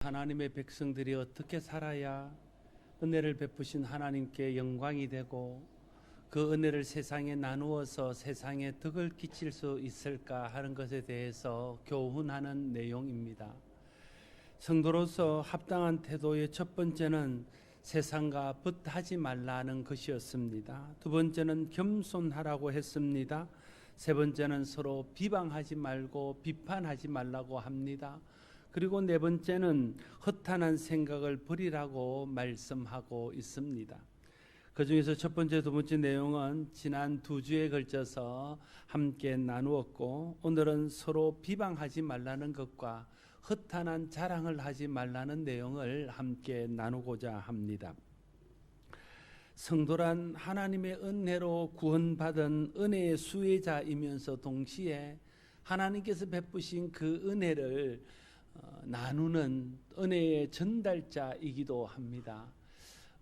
하나님의 백성들이 어떻게 살아야 은혜를 베푸신 하나님께 영광이 되고 그 은혜를 세상에 나누어서 세상에 덕을 끼칠 수 있을까 하는 것에 대해서 교훈하는 내용입니다. 성도로서 합당한 태도의 첫 번째는 세상과 벗하지 말라는 것이었습니다. 두 번째는 겸손하라고 했습니다. 세 번째는 서로 비방하지 말고 비판하지 말라고 합니다. 그리고 네 번째는 허탄한 생각을 버리라고 말씀하고 있습니다. 그 중에서 첫 번째, 두 번째 내용은 지난 두 주에 걸쳐서 함께 나누었고, 오늘은 서로 비방하지 말라는 것과 허탄한 자랑을 하지 말라는 내용을 함께 나누고자 합니다. 성도란 하나님의 은혜로 구원받은 은혜의 수혜자이면서 동시에 하나님께서 베푸신 그 은혜를 나누는 은혜의 전달자이기도 합니다.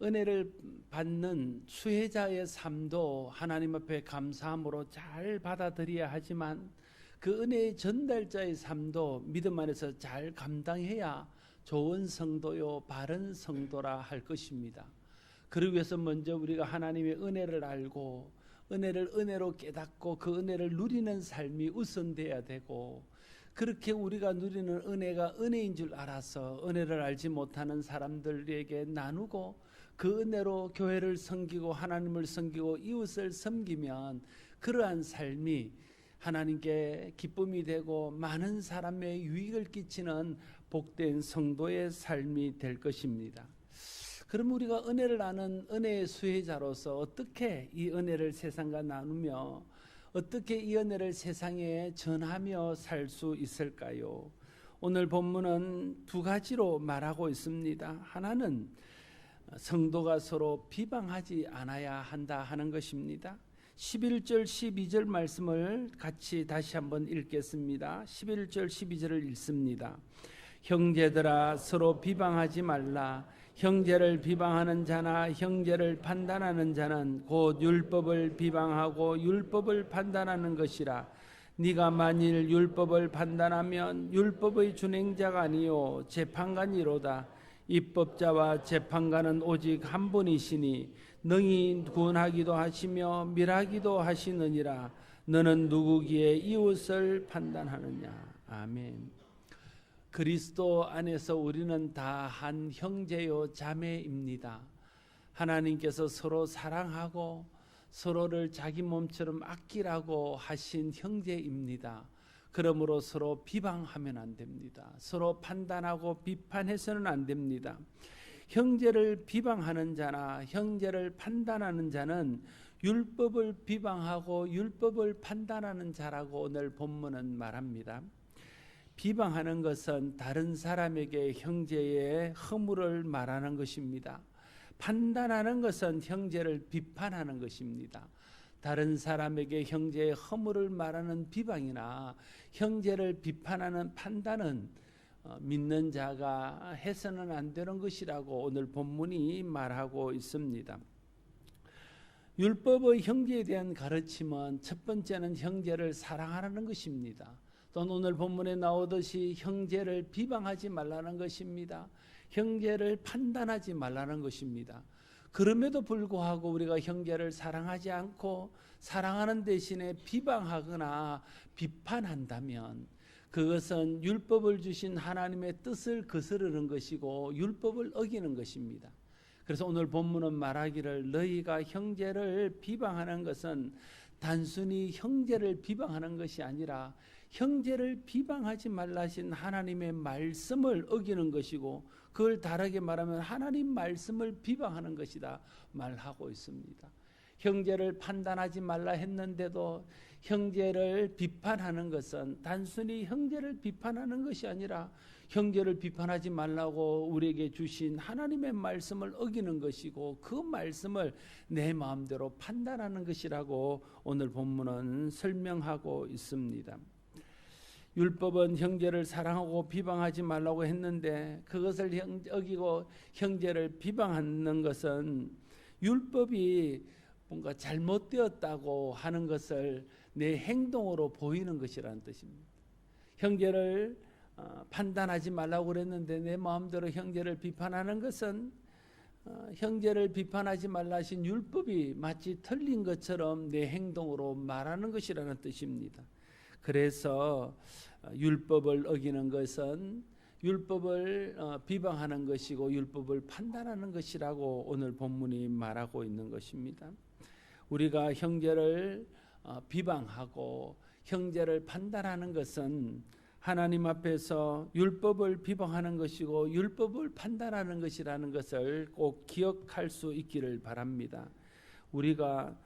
은혜를 받는 수혜자의 삶도 하나님 앞에 감사함으로 잘 받아들여야 하지만 그 은혜의 전달자의 삶도 믿음 안에서 잘 감당해야 좋은 성도요 바른 성도라 할 것입니다. 그러기 위해서 먼저 우리가 하나님의 은혜를 알고 은혜를 은혜로 깨닫고 그 은혜를 누리는 삶이 우선돼야 되고, 그렇게 우리가 누리는 은혜가 은혜인 줄 알아서 은혜를 알지 못하는 사람들에게 나누고 그 은혜로 교회를 섬기고 하나님을 섬기고 이웃을 섬기면 그러한 삶이 하나님께 기쁨이 되고 많은 사람의 유익을 끼치는 복된 성도의 삶이 될 것입니다. 그럼 우리가 은혜를 아는 은혜의 수혜자로서 어떻게 이 은혜를 세상과 나누며 어떻게 이 은혜를 세상에 전하며 살 수 있을까요? 오늘 본문은 두 가지로 말하고 있습니다. 하나는 성도가 서로 비방하지 않아야 한다 하는 것입니다. 11절 12절 말씀을 같이 다시 한번 읽겠습니다. 11절 12절을 읽습니다. 형제들아 서로 비방하지 말라. 형제를 비방하는 자나 형제를 판단하는 자는 곧 율법을 비방하고 율법을 판단하는 것이라. 네가 만일 율법을 판단하면 율법의 준행자가 아니요 재판관이로다. 입법자와 재판관은 오직 한 분이시니 능히 구원하기도 하시며 멸하기도 하시느니라. 너는 누구기에 이웃을 판단하느냐. 아멘. 그리스도 안에서 우리는 다 한 형제요 자매입니다. 하나님께서 서로 사랑하고 서로를 자기 몸처럼 아끼라고 하신 형제입니다. 그러므로 서로 비방하면 안 됩니다. 서로 판단하고 비판해서는 안 됩니다. 형제를 비방하는 자나 형제를 판단하는 자는 율법을 비방하고 율법을 판단하는 자라고 오늘 본문은 말합니다. 비방하는 것은 다른 사람에게 형제의 허물을 말하는 것입니다. 판단하는 것은 형제를 비판하는 것입니다. 다른 사람에게 형제의 허물을 말하는 비방이나 형제를 비판하는 판단은 믿는 자가 해서는 안 되는 것이라고 오늘 본문이 말하고 있습니다. 율법의 형제에 대한 가르침은 첫 번째는 형제를 사랑하라는 것입니다. 또 오늘 본문에 나오듯이 형제를 비방하지 말라는 것입니다. 형제를 판단하지 말라는 것입니다. 그럼에도 불구하고 우리가 형제를 사랑하지 않고 사랑하는 대신에 비방하거나 비판한다면 그것은 율법을 주신 하나님의 뜻을 거스르는 것이고 율법을 어기는 것입니다. 그래서 오늘 본문은 말하기를 너희가 형제를 비방하는 것은 단순히 형제를 비방하는 것이 아니라 형제를 비방하지 말라 하신 하나님의 말씀을 어기는 것이고, 그걸 다르게 말하면 하나님 말씀을 비방하는 것이다 말하고 있습니다. 형제를 판단하지 말라 했는데도 형제를 비판하는 것은 단순히 형제를 비판하는 것이 아니라 형제를 비판하지 말라고 우리에게 주신 하나님의 말씀을 어기는 것이고, 그 말씀을 내 마음대로 판단하는 것이라고 오늘 본문은 설명하고 있습니다. 율법은 형제를 사랑하고 비방하지 말라고 했는데 그것을 어기고 형제를 비방하는 것은 율법이 뭔가 잘못되었다고 하는 것을 내 행동으로 보이는 것이라는 뜻입니다. 형제를 판단하지 말라고 그랬는데 내 마음대로 형제를 비판하는 것은 형제를 비판하지 말라 하신 율법이 마치 틀린 것처럼 내 행동으로 말하는 것이라는 뜻입니다. 그래서 율법을 어기는 것은 율법을 비방하는 것이고 율법을 판단하는 것이라고 오늘 본문이 말하고 있는 것입니다. 우리가 형제를 비방하고 형제를 판단하는 것은 하나님 앞에서 율법을 비방하는 것이고 율법을 판단하는 것이라는 것을 꼭 기억할 수 있기를 바랍니다. 우리가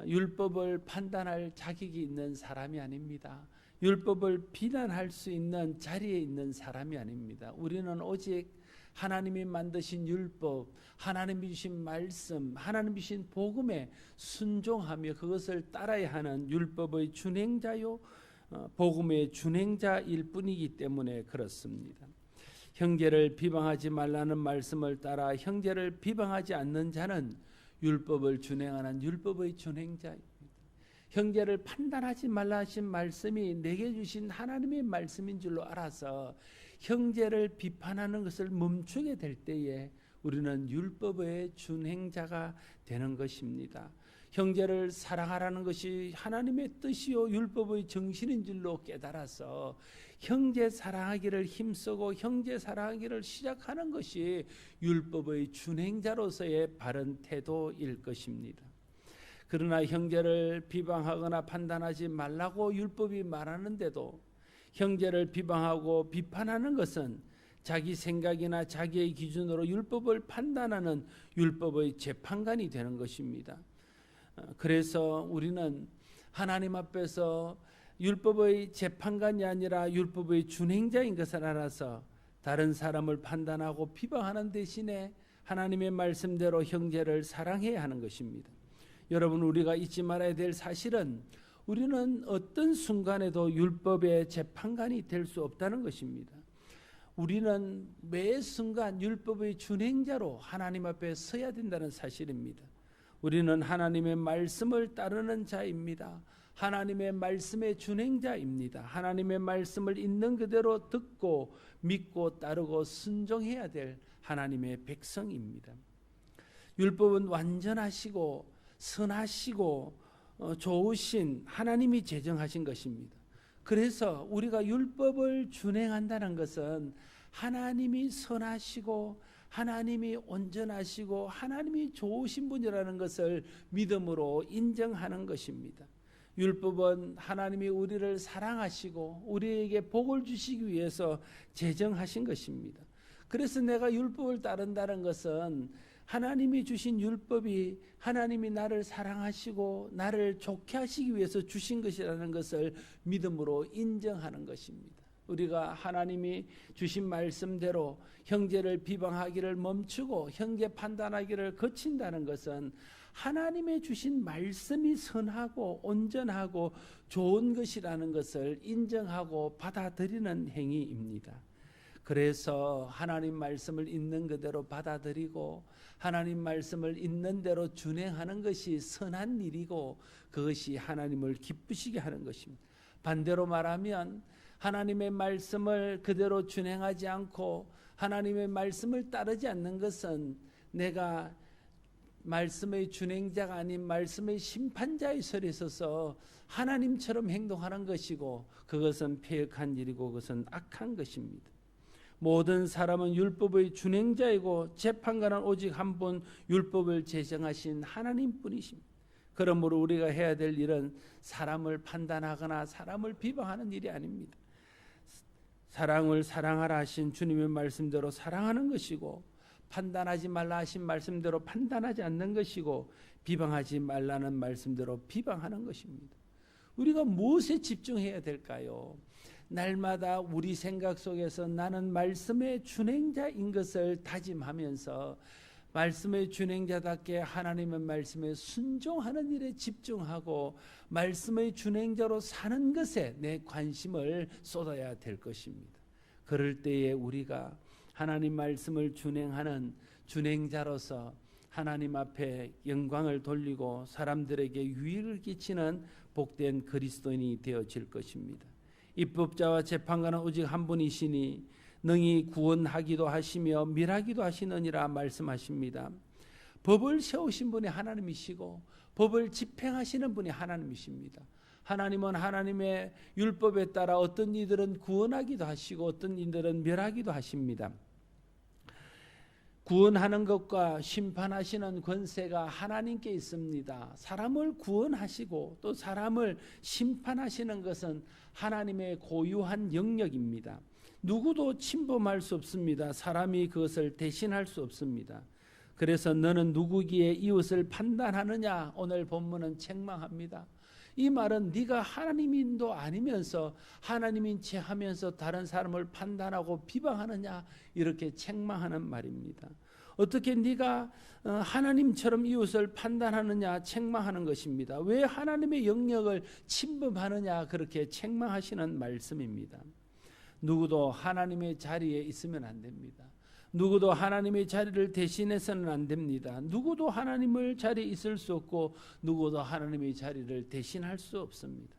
율법을 판단할 자격이 있는 사람이 아닙니다. 율법을 비난할 수 있는 자리에 있는 사람이 아닙니다. 우리는 오직 하나님이 만드신 율법, 하나님이 주신 말씀, 하나님이 주신 복음에 순종하며 그것을 따라야 하는 율법의 준행자요 복음의 준행자일 뿐이기 때문에 그렇습니다. 형제를 비방하지 말라는 말씀을 따라 형제를 비방하지 않는 자는 율법을 준행하는 율법의 준행자입니다. 형제를 판단하지 말라 하신 말씀이 내게 주신 하나님의 말씀인 줄로 알아서 형제를 비판하는 것을 멈추게 될 때에 우리는 율법의 준행자가 되는 것입니다. 형제를 사랑하라는 것이 하나님의 뜻이요 율법의 정신인 줄로 깨달아서 형제 사랑하기를 힘쓰고 형제 사랑하기를 시작하는 것이 율법의 준행자로서의 바른 태도일 것입니다. 그러나 형제를 비방하거나 판단하지 말라고 율법이 말하는데도 형제를 비방하고 비판하는 것은 자기 생각이나 자기의 기준으로 율법을 판단하는 율법의 재판관이 되는 것입니다. 그래서 우리는 하나님 앞에서 율법의 재판관이 아니라 율법의 준행자인 것을 알아서 다른 사람을 판단하고 비방하는 대신에 하나님의 말씀대로 형제를 사랑해야 하는 것입니다. 여러분, 우리가 잊지 말아야 될 사실은 우리는 어떤 순간에도 율법의 재판관이 될 수 없다는 것입니다. 우리는 매 순간 율법의 준행자로 하나님 앞에 서야 된다는 사실입니다. 우리는 하나님의 말씀을 따르는 자입니다. 하나님의 말씀의 준행자입니다. 하나님의 말씀을 있는 그대로 듣고 믿고 따르고 순종해야 될 하나님의 백성입니다. 율법은 완전하시고 선하시고 좋으신 하나님이 제정하신 것입니다. 그래서 우리가 율법을 준행한다는 것은 하나님이 선하시고 하나님이 온전하시고 하나님이 좋으신 분이라는 것을 믿음으로 인정하는 것입니다. 율법은 하나님이 우리를 사랑하시고 우리에게 복을 주시기 위해서 제정하신 것입니다. 그래서 내가 율법을 따른다는 것은 하나님이 주신 율법이 하나님이 나를 사랑하시고 나를 좋게 하시기 위해서 주신 것이라는 것을 믿음으로 인정하는 것입니다. 우리가 하나님이 주신 말씀대로 형제를 비방하기를 멈추고 형제 판단하기를 거친다는 것은 하나님의 주신 말씀이 선하고 온전하고 좋은 것이라는 것을 인정하고 받아들이는 행위입니다. 그래서 하나님 말씀을 있는 그대로 받아들이고 하나님 말씀을 있는 대로 준행하는 것이 선한 일이고 그것이 하나님을 기쁘시게 하는 것입니다. 반대로 말하면 하나님의 말씀을 그대로 준행하지 않고 하나님의 말씀을 따르지 않는 것은 내가 말씀의 준행자가 아닌 말씀의 심판자의 설에 서서 하나님처럼 행동하는 것이고 그것은 패역한 일이고 그것은 악한 것입니다. 모든 사람은 율법의 준행자이고 재판관은 오직 한 분 율법을 제정하신 하나님뿐이십니다. 그러므로 우리가 해야 될 일은 사람을 판단하거나 사람을 비방하는 일이 아닙니다. 사랑을 사랑하라 하신 주님의 말씀대로 사랑하는 것이고 판단하지 말라 하신 말씀대로 판단하지 않는 것이고 비방하지 말라는 말씀대로 비방하는 것입니다. 우리가 무엇에 집중해야 될까요? 날마다 우리 생각 속에서 나는 말씀의 준행자인 것을 다짐하면서 말씀의 준행자답게 하나님의 말씀에 순종하는 일에 집중하고 말씀의 준행자로 사는 것에 내 관심을 쏟아야 될 것입니다. 그럴 때에 우리가 하나님 말씀을 준행하는 준행자로서 하나님 앞에 영광을 돌리고 사람들에게 유익을 끼치는 복된 그리스도인이 되어질 것입니다. 입법자와 재판관은 오직 한 분이시니 능히 구원하기도 하시며 멸하기도 하시느니라 말씀하십니다. 법을 세우신 분이 하나님이시고 법을 집행하시는 분이 하나님이십니다. 하나님은 하나님의 율법에 따라 어떤 이들은 구원하기도 하시고 어떤 이들은 멸하기도 하십니다. 구원하는 것과 심판하시는 권세가 하나님께 있습니다. 사람을 구원하시고 또 사람을 심판하시는 것은 하나님의 고유한 영역입니다. 누구도 침범할 수 없습니다. 사람이 그것을 대신할 수 없습니다. 그래서 너는 누구기에 이웃을 판단하느냐? 오늘 본문은 책망합니다. 이 말은 네가 하나님인도 아니면서 하나님인 채 하면서 다른 사람을 판단하고 비방하느냐? 이렇게 책망하는 말입니다. 어떻게 네가 하나님처럼 이웃을 판단하느냐? 책망하는 것입니다. 왜 하나님의 영역을 침범하느냐? 그렇게 책망하시는 말씀입니다. 누구도 하나님의 자리에 있으면 안 됩니다. 누구도 하나님의 자리를 대신해서는 안 됩니다. 누구도 하나님의 자리에 있을 수 없고 누구도 하나님의 자리를 대신할 수 없습니다.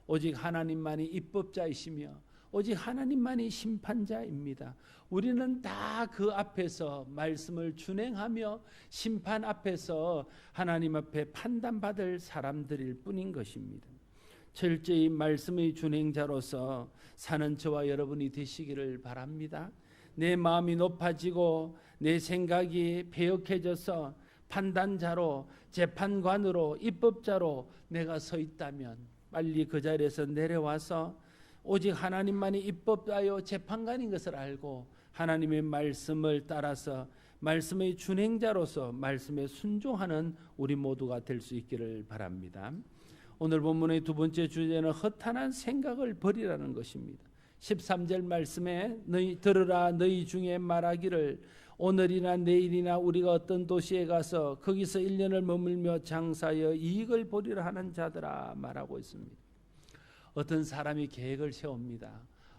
오직 하나님만이 입법자이시며 오직 하나님만이 심판자입니다. 우리는 다 그 앞에서 말씀을 준행하며 심판 앞에서 하나님 앞에 판단받을 사람들일 뿐인 것입니다. 철저히 말씀의 준행자로서 사는 저와 여러분이 되시기를 바랍니다. 내 마음이 높아지고 내 생각이 배역해져서 판단자로 재판관으로 입법자로 내가 서 있다면 빨리 그 자리에서 내려와서 오직 하나님만이 입법자요 재판관인 것을 알고 하나님의 말씀을 따라서 말씀의 준행자로서 말씀에 순종하는 우리 모두가 될 수 있기를 바랍니다. 오늘 본문의 두 번째 주제는 허탄한 생각을 버리라는 것입니다. 13절 말씀에 너희 들으라 너희 중에 말하기를 오늘이나 내일이나 우리가 어떤 도시에 가서 거기서 1년을 머물며 장사하여 이익을 보리라 하는 자들아 말하고 있습니다. 어떤 사람이 계획을 세웁니다.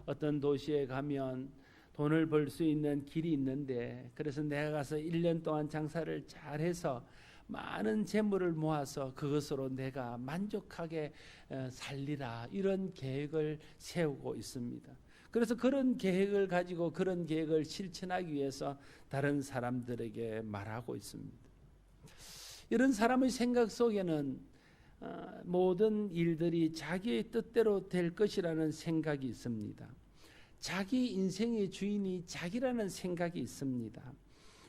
어떤 도시에 가면 돈을 벌 수 있는 길이 있는데 그래서 내가 가서 1년 동안 장사를 잘해서 많은 재물을 모아서 그것으로 내가 만족하게 살리라 이런 계획을 세우고 있습니다. 그래서 그런 계획을 가지고 그런 계획을 실천하기 위해서 다른 사람들에게 말하고 있습니다. 이런 사람의 생각 속에는 모든 일들이 자기의 뜻대로 될 것이라는 생각이 있습니다. 자기 인생의 주인이 자기라는 생각이 있습니다.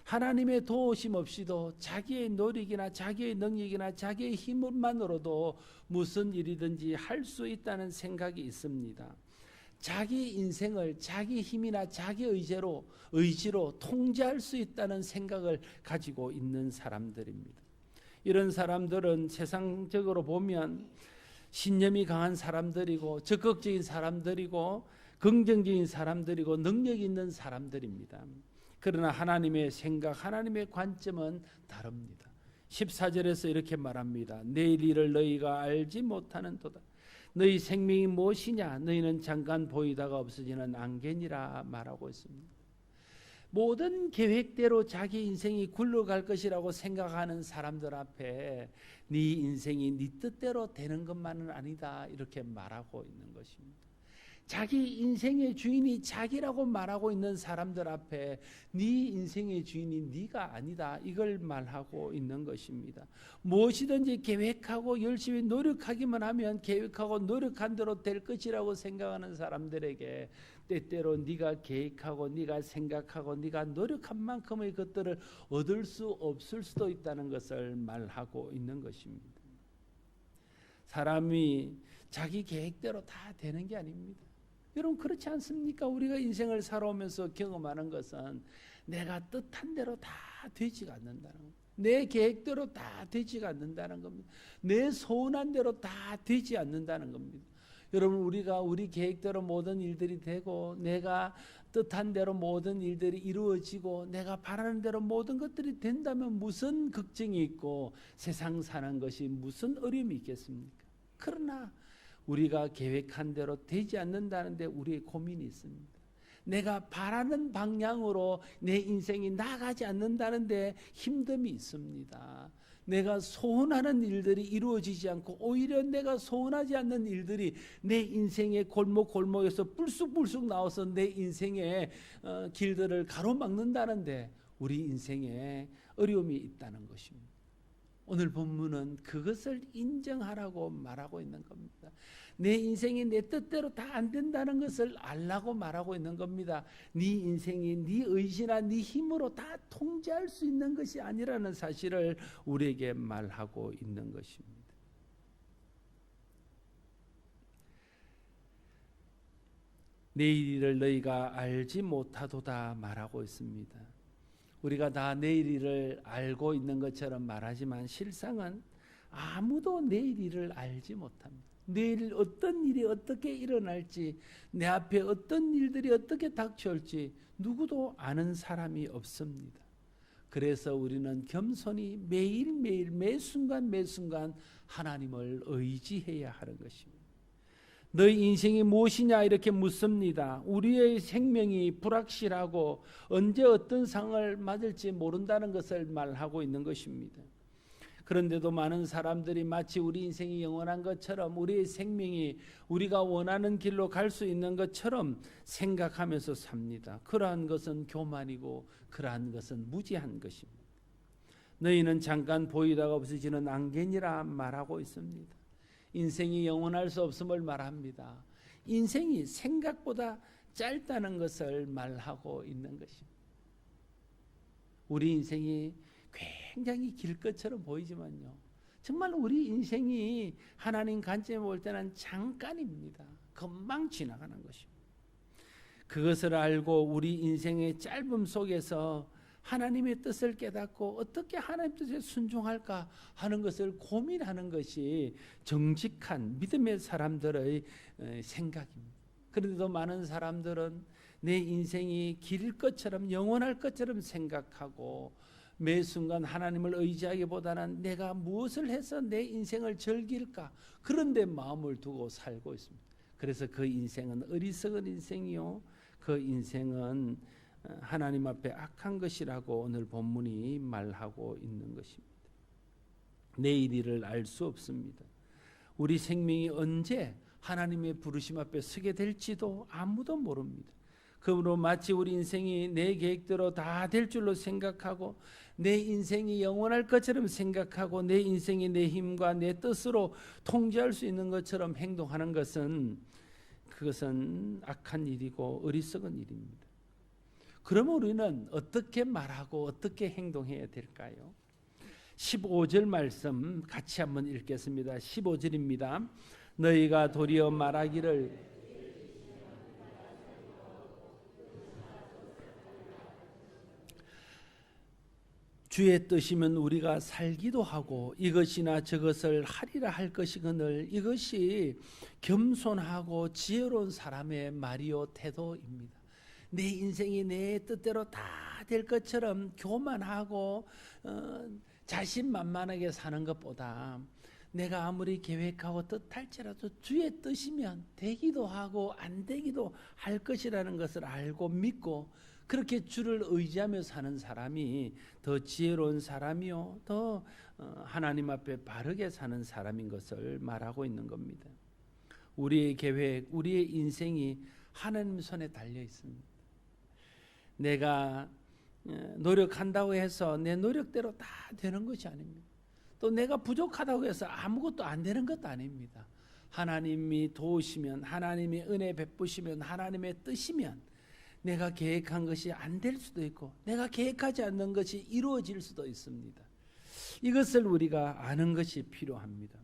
하나님의 도우심 없이도 자기의 노력이나 자기의 능력이나 자기의 힘만으로도 무슨 일이든지 할 수 있다는 생각이 있습니다. 자기 인생을 자기 힘이나 자기 의지로 통제할 수 있다는 생각을 가지고 있는 사람들입니다. 이런 사람들은 세상적으로 보면 신념이 강한 사람들이고 적극적인 사람들이고 긍정적인 사람들이고 능력 있는 사람들입니다. 그러나 하나님의 생각, 하나님의 관점은 다릅니다. 14절에서 이렇게 말합니다. 내일 일을 너희가 알지 못하는 도다. 너희 생명이 무엇이냐? 너희는 잠깐 보이다가 없어지는 안개니라 말하고 있습니다. 모든 계획대로 자기 인생이 굴러갈 것이라고 생각하는 사람들 앞에 네 인생이 네 뜻대로 되는 것만은 아니다 이렇게 말하고 있는 것입니다. 자기 인생의 주인이 자기라고 말하고 있는 사람들 앞에 네 인생의 주인이 네가 아니다 이걸 말하고 있는 것입니다. 무엇이든지 계획하고 열심히 노력하기만 하면 계획하고 노력한 대로 될 것이라고 생각하는 사람들에게 때때로 네가 계획하고 네가 생각하고 네가 노력한 만큼의 것들을 얻을 수 없을 수도 있다는 것을 말하고 있는 것입니다. 사람이 자기 계획대로 다 되는 게 아닙니다. 여러분 그렇지 않습니까? 우리가 인생을 살아오면서 경험하는 것은 내가 뜻한 대로 다 되지가 않는다는 겁니다. 내 계획대로 다 되지가 않는다는 겁니다. 내 소원한 대로 다 되지 않는다는 겁니다. 여러분 우리가 우리 계획대로 모든 일들이 되고 내가 뜻한 대로 모든 일들이 이루어지고 내가 바라는 대로 모든 것들이 된다면 무슨 걱정이 있고 세상 사는 것이 무슨 어려움이 있겠습니까? 그러나 우리가 계획한 대로 되지 않는다는데 우리의 고민이 있습니다. 내가 바라는 방향으로 내 인생이 나가지 않는다는데 힘듦이 있습니다. 내가 소원하는 일들이 이루어지지 않고 오히려 내가 소원하지 않는 일들이 내 인생의 골목골목에서 불쑥불쑥 나와서 내 인생의 길들을 가로막는다는데 우리 인생에 어려움이 있다는 것입니다. 오늘 본문은 그것을 인정하라고 말하고 있는 겁니다. 내 인생이 내 뜻대로 다 안 된다는 것을 알라고 말하고 있는 겁니다. 네 인생이 네 의지나 네 힘으로 다 통제할 수 있는 것이 아니라는 사실을 우리에게 말하고 있는 것입니다. 내일 일을 너희가 알지 못하도다 말하고 있습니다. 우리가 다 내일 일을 알고 있는 것처럼 말하지만 실상은 아무도 내일 일을 알지 못합니다. 내일 어떤 일이 어떻게 일어날지, 내 앞에 어떤 일들이 어떻게 닥쳐올지 누구도 아는 사람이 없습니다. 그래서 우리는 겸손히 매일매일 매순간 매순간 하나님을 의지해야 하는 것입니다. 너희 인생이 무엇이냐 이렇게 묻습니다. 우리의 생명이 불확실하고 언제 어떤 상을 맞을지 모른다는 것을 말하고 있는 것입니다. 그런데도 많은 사람들이 마치 우리 인생이 영원한 것처럼 우리의 생명이 우리가 원하는 길로 갈 수 있는 것처럼 생각하면서 삽니다. 그러한 것은 교만이고 그러한 것은 무지한 것입니다. 너희는 잠깐 보이다가 없어지는 안개니라 말하고 있습니다. 인생이 영원할 수 없음을 말합니다. 인생이 생각보다 짧다는 것을 말하고 있는 것입니다. 우리 인생이 굉장히 길 것처럼 보이지만요, 정말 우리 인생이 하나님 관점에 볼 때는 잠깐입니다. 금방 지나가는 것입니다. 그것을 알고 우리 인생의 짧음 속에서 하나님의 뜻을 깨닫고 어떻게 하나님 뜻에 순종할까 하는 것을 고민하는 것이 정직한 믿음의 사람들의 생각입니다. 그런데도 많은 사람들은 내 인생이 길 것처럼 영원할 것처럼 생각하고 매 순간 하나님을 의지하기보다는 내가 무엇을 해서 내 인생을 즐길까 그런 데 마음을 두고 살고 있습니다. 그래서 그 인생은 어리석은 인생이요, 그 인생은 하나님 앞에 악한 것이라고 오늘 본문이 말하고 있는 것입니다. 내일 일을 알 수 없습니다. 우리 생명이 언제 하나님의 부르심 앞에 서게 될지도 아무도 모릅니다. 그러므로 마치 우리 인생이 내 계획대로 다 될 줄로 생각하고 내 인생이 영원할 것처럼 생각하고 내 인생이 내 힘과 내 뜻으로 통제할 수 있는 것처럼 행동하는 것은 그것은 악한 일이고 어리석은 일입니다. 그러면 우리는 어떻게 말하고 어떻게 행동해야 될까요? 15절 말씀 같이 한번 읽겠습니다. 15절입니다. 너희가 도리어 말하기를 주의 뜻이면 우리가 살기도 하고 이것이나 저것을 하리라 할 것이거늘 이것이 겸손하고 지혜로운 사람의 말이요 태도입니다. 내 인생이 내 뜻대로 다 될 것처럼 교만하고 자신만만하게 사는 것보다 내가 아무리 계획하고 뜻할지라도 주의 뜻이면 되기도 하고 안 되기도 할 것이라는 것을 알고 믿고 그렇게 주를 의지하며 사는 사람이 더 지혜로운 사람이요 더 하나님 앞에 바르게 사는 사람인 것을 말하고 있는 겁니다. 우리의 계획, 우리의 인생이 하나님 손에 달려 있습니다. 내가 노력한다고 해서 내 노력대로 다 되는 것이 아닙니다. 또 내가 부족하다고 해서 아무것도 안 되는 것도 아닙니다. 하나님이 도우시면, 하나님이 은혜 베푸시면, 하나님의 뜻이면 내가 계획한 것이 안 될 수도 있고 내가 계획하지 않는 것이 이루어질 수도 있습니다. 이것을 우리가 아는 것이 필요합니다.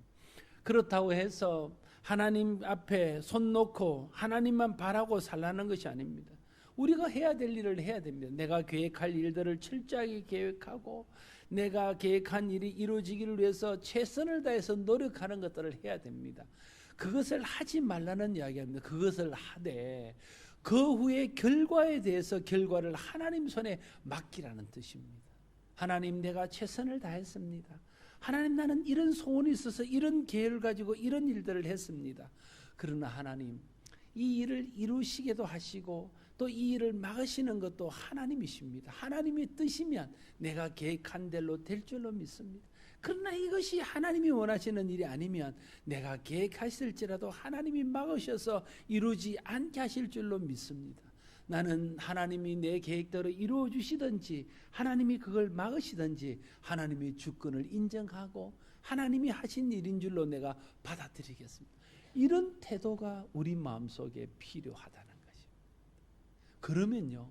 그렇다고 해서 하나님 앞에 손 놓고 하나님만 바라고 살라는 것이 아닙니다. 우리가 해야 될 일을 해야 됩니다. 내가 계획할 일들을 철저하게 계획하고 내가 계획한 일이 이루어지기를 위해서 최선을 다해서 노력하는 것들을 해야 됩니다. 그것을 하지 말라는 이야기입니다. 그것을 하되 그 후에 결과에 대해서 결과를 하나님 손에 맡기라는 뜻입니다. 하나님, 내가 최선을 다했습니다. 하나님, 나는 이런 소원이 있어서 이런 계획을 가지고 이런 일들을 했습니다. 그러나 하나님, 이 일을 이루시게도 하시고 또 이 일을 막으시는 것도 하나님이십니다. 하나님의 뜻이면 내가 계획한 대로 될 줄로 믿습니다. 그러나 이것이 하나님이 원하시는 일이 아니면 내가 계획하실지라도 하나님이 막으셔서 이루지 않게 하실 줄로 믿습니다. 나는 하나님이 내 계획대로 이루어 주시든지 하나님이 그걸 막으시든지 하나님의 주권을 인정하고 하나님이 하신 일인 줄로 내가 받아들이겠습니다. 이런 태도가 우리 마음속에 필요하다는 것입니다. 그러면요,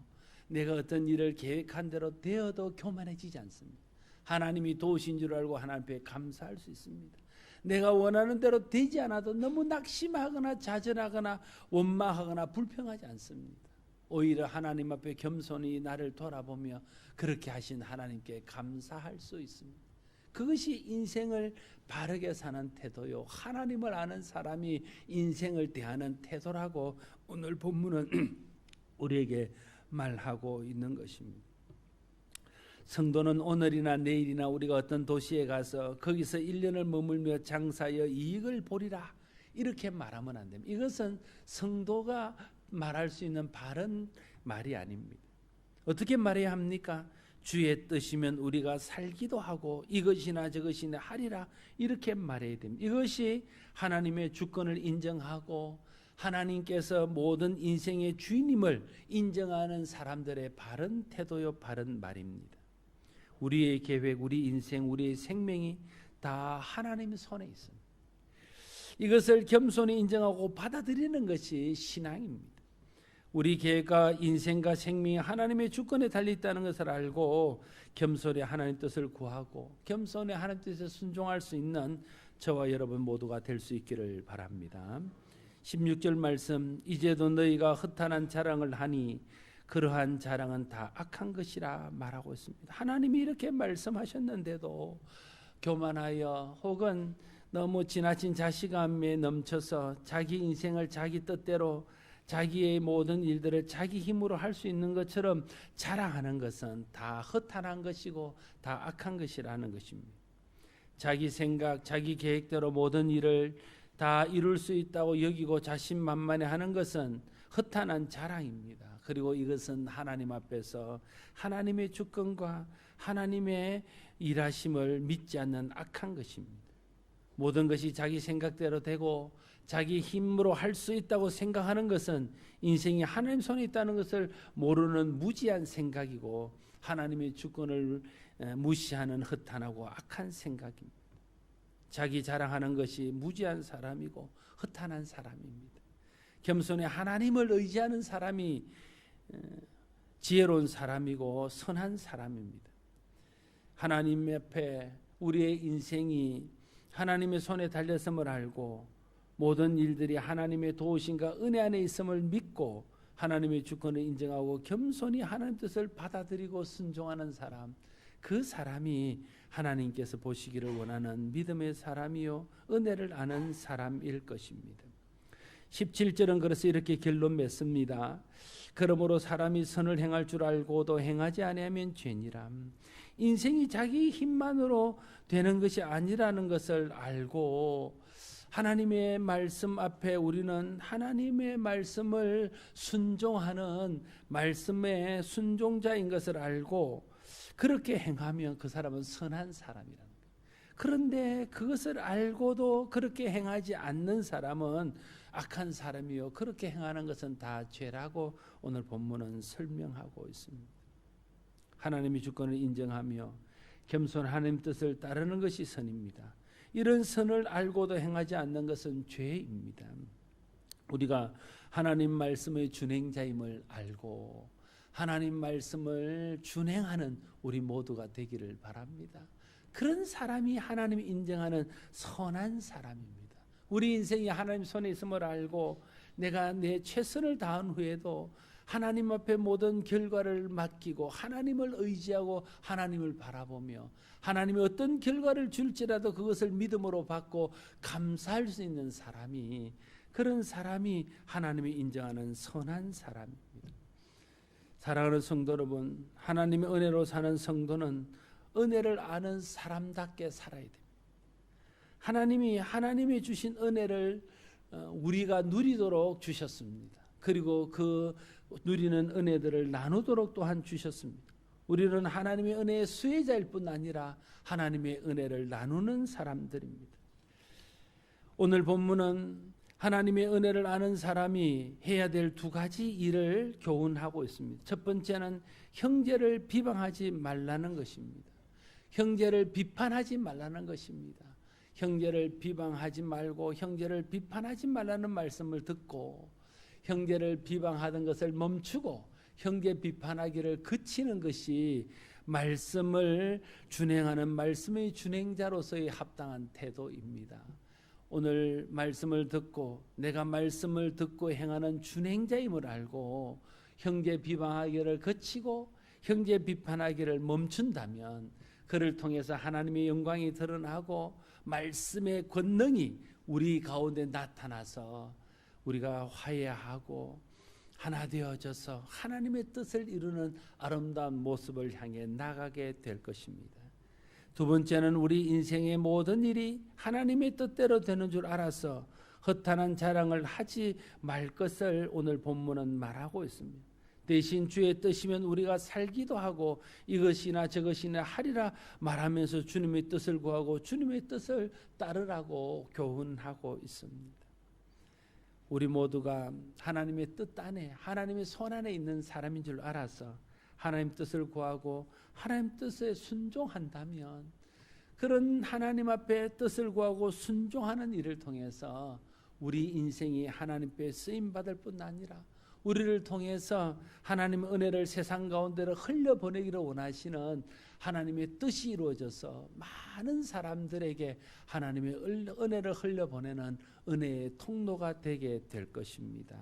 내가 어떤 일을 계획한 대로 되어도 교만해지지 않습니다. 하나님이 도우신 줄 알고 하나님 앞에 감사할 수 있습니다. 내가 원하는 대로 되지 않아도 너무 낙심하거나 좌절하거나 원망하거나 불평하지 않습니다. 오히려 하나님 앞에 겸손히 나를 돌아보며 그렇게 하신 하나님께 감사할 수 있습니다. 그것이 인생을 바르게 사는 태도요, 하나님을 아는 사람이 인생을 대하는 태도라고 오늘 본문은 우리에게 말하고 있는 것입니다. 성도는 오늘이나 내일이나 우리가 어떤 도시에 가서 거기서 1년을 머물며 장사하여 이익을 보리라 이렇게 말하면 안 됩니다. 이것은 성도가 말할 수 있는 바른 말이 아닙니다. 어떻게 말해야 합니까? 주의 뜻이면 우리가 살기도 하고 이것이나 저것이나 하리라 이렇게 말해야 됩니다. 이것이 하나님의 주권을 인정하고 하나님께서 모든 인생의 주인임을 인정하는 사람들의 바른 태도요, 바른 말입니다. 우리의 계획, 우리 인생, 우리의 생명이 다 하나님의 손에 있습니다. 이것을 겸손히 인정하고 받아들이는 것이 신앙입니다. 우리 계획과 인생과 생명이 하나님의 주권에 달려있다는 것을 알고 겸손히 하나님 뜻을 구하고 겸손히 하나님 뜻에 순종할 수 있는 저와 여러분 모두가 될 수 있기를 바랍니다. 16절 말씀, 이제도 너희가 허탄한 자랑을 하니 그러한 자랑은 다 악한 것이라 말하고 있습니다. 하나님이 이렇게 말씀하셨는데도 교만하여 혹은 너무 지나친 자신감에 넘쳐서 자기 인생을 자기 뜻대로 자기의 모든 일들을 자기 힘으로 할 수 있는 것처럼 자랑하는 것은 다 허탄한 것이고 다 악한 것이라는 것입니다. 자기 생각, 자기 계획대로 모든 일을 다 이룰 수 있다고 여기고 자신만만해하는 것은 허탄한 자랑입니다. 그리고 이것은 하나님 앞에서 하나님의 주권과 하나님의 일하심을 믿지 않는 악한 것입니다. 모든 것이 자기 생각대로 되고 자기 힘으로 할 수 있다고 생각하는 것은 인생이 하나님 손에 있다는 것을 모르는 무지한 생각이고 하나님의 주권을 무시하는 허탄하고 악한 생각입니다. 자기 자랑하는 것이 무지한 사람이고 허탄한 사람입니다. 겸손히 하나님을 의지하는 사람이 지혜로운 사람이고 선한 사람입니다. 하나님 앞에 우리의 인생이 하나님의 손에 달렸음을 알고 모든 일들이 하나님의 도우심과 은혜 안에 있음을 믿고 하나님의 주권을 인정하고 겸손히 하나님 뜻을 받아들이고 순종하는 사람, 그 사람이 하나님께서 보시기를 원하는 믿음의 사람이요 은혜를 아는 사람일 것입니다. 17절은 그래서 이렇게 결론 맺습니다. 그러므로 사람이 선을 행할 줄 알고도 행하지 아니하면 죄니라. 인생이 자기 힘만으로 되는 것이 아니라는 것을 알고 하나님의 말씀 앞에 우리는 하나님의 말씀을 순종하는 말씀의 순종자인 것을 알고 그렇게 행하면 그 사람은 선한 사람이라는 거예요. 그런데 그것을 알고도 그렇게 행하지 않는 사람은 악한 사람이요 그렇게 행하는 것은 다 죄라고 오늘 본문은 설명하고 있습니다. 하나님의 주권을 인정하며 겸손 하나님 뜻을 따르는 것이 선입니다. 이런 선을 알고도 행하지 않는 것은 죄입니다. 우리가 하나님 말씀의 준행자임을 알고 하나님 말씀을 준행하는 우리 모두가 되기를 바랍니다. 그런 사람이 하나님이 인정하는 선한 사람입니다. 우리 인생이 하나님 손에 있음을 알고 내가 내 최선을 다한 후에도 하나님 앞에 모든 결과를 맡기고 하나님을 의지하고 하나님을 바라보며 하나님이 어떤 결과를 줄지라도 그것을 믿음으로 받고 감사할 수 있는 사람이, 그런 사람이 하나님이 인정하는 선한 사람입니다. 사랑하는 성도 여러분, 하나님의 은혜로 사는 성도는 은혜를 아는 사람답게 살아야 됩니다. 하나님이 주신 은혜를 우리가 누리도록 주셨습니다. 그리고 그 누리는 은혜들을 나누도록 또한 주셨습니다. 우리는 하나님의 은혜의 수혜자일 뿐 아니라 하나님의 은혜를 나누는 사람들입니다. 오늘 본문은 하나님의 은혜를 아는 사람이 해야 될 두 가지 일을 교훈하고 있습니다. 첫 번째는 형제를 비방하지 말라는 것입니다. 형제를 비판하지 말라는 것입니다. 형제를 비방하지 말고 형제를 비판하지 말라는 말씀을 듣고 형제를 비방하던 것을 멈추고 형제 비판하기를 그치는 것이 말씀을 준행하는 말씀의 준행자로서의 합당한 태도입니다. 오늘 말씀을 듣고 내가 말씀을 듣고 행하는 준행자임을 알고 형제 비방하기를 그치고 형제 비판하기를 멈춘다면 그를 통해서 하나님의 영광이 드러나고 말씀의 권능이 우리 가운데 나타나서 우리가 화해하고 하나 되어져서 하나님의 뜻을 이루는 아름다운 모습을 향해 나가게 될 것입니다. 두 번째는 우리 인생의 모든 일이 하나님의 뜻대로 되는 줄 알아서 허탄한 자랑을 하지 말 것을 오늘 본문은 말하고 있습니다. 대신 주의 뜻이면 우리가 살기도 하고 이것이나 저것이나 하리라 말하면서 주님의 뜻을 구하고 주님의 뜻을 따르라고 교훈하고 있습니다. 우리 모두가 하나님의 뜻 안에 하나님의 손 안에 있는 사람인 줄 알아서 하나님 뜻을 구하고 하나님 뜻에 순종한다면 그런 하나님 앞에 뜻을 구하고 순종하는 일을 통해서 우리 인생이 하나님께 쓰임받을 뿐 아니라 우리를 통해서 하나님의 은혜를 세상 가운데로 흘려보내기를 원하시는 하나님의 뜻이 이루어져서 많은 사람들에게 하나님의 은혜를 흘려보내는 은혜의 통로가 되게 될 것입니다.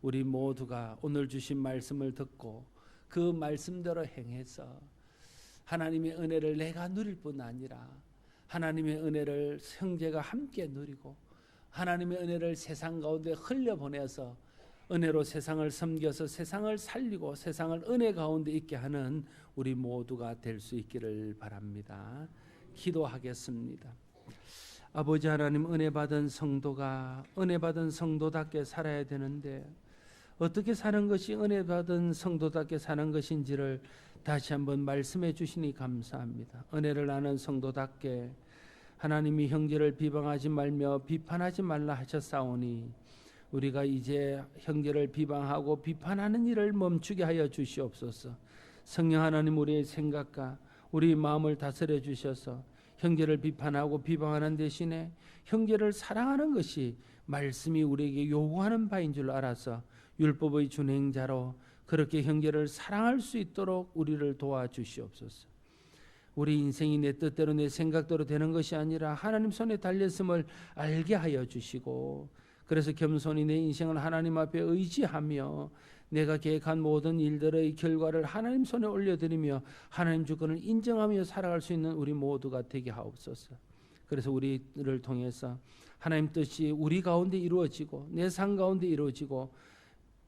우리 모두가 오늘 주신 말씀을 듣고 그 말씀대로 행해서 하나님의 은혜를 내가 누릴 뿐 아니라 하나님의 은혜를 형제가 함께 누리고 하나님의 은혜를 세상 가운데 흘려보내서 은혜로 세상을 섬겨서 세상을 살리고 세상을 은혜 가운데 있게 하는 우리 모두가 될 수 있기를 바랍니다. 기도하겠습니다. 아버지 하나님, 은혜 받은 성도가 은혜 받은 성도답게 살아야 되는데 어떻게 사는 것이 은혜 받은 성도답게 사는 것인지를 다시 한번 말씀해 주시니 감사합니다. 은혜를 아는 성도답게 하나님이 형제를 비방하지 말며 비판하지 말라 하셨사오니 우리가 이제 형제를 비방하고 비판하는 일을 멈추게 하여 주시옵소서. 성령 하나님, 우리의 생각과 우리 마음을 다스려 주셔서 형제를 비판하고 비방하는 대신에 형제를 사랑하는 것이 말씀이 우리에게 요구하는 바인 줄 알아서 율법의 준행자로 그렇게 형제를 사랑할 수 있도록 우리를 도와주시옵소서. 우리 인생이 내 뜻대로 내 생각대로 되는 것이 아니라 하나님 손에 달렸음을 알게 하여 주시고 그래서 겸손히 내 인생을 하나님 앞에 의지하며 내가 계획한 모든 일들의 결과를 하나님 손에 올려드리며 하나님 주권을 인정하며 살아갈 수 있는 우리 모두가 되게 하옵소서. 그래서 우리를 통해서 하나님 뜻이 우리 가운데 이루어지고 내 삶 가운데 이루어지고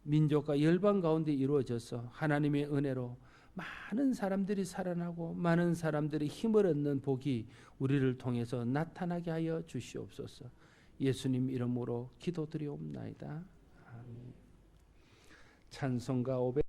민족과 열방 가운데 이루어져서 하나님의 은혜로 많은 사람들이 살아나고 많은 사람들이 힘을 얻는 복이 우리를 통해서 나타나게 하여 주시옵소서. 예수님 이름으로 기도드리옵나이다. 아멘. 찬송가 500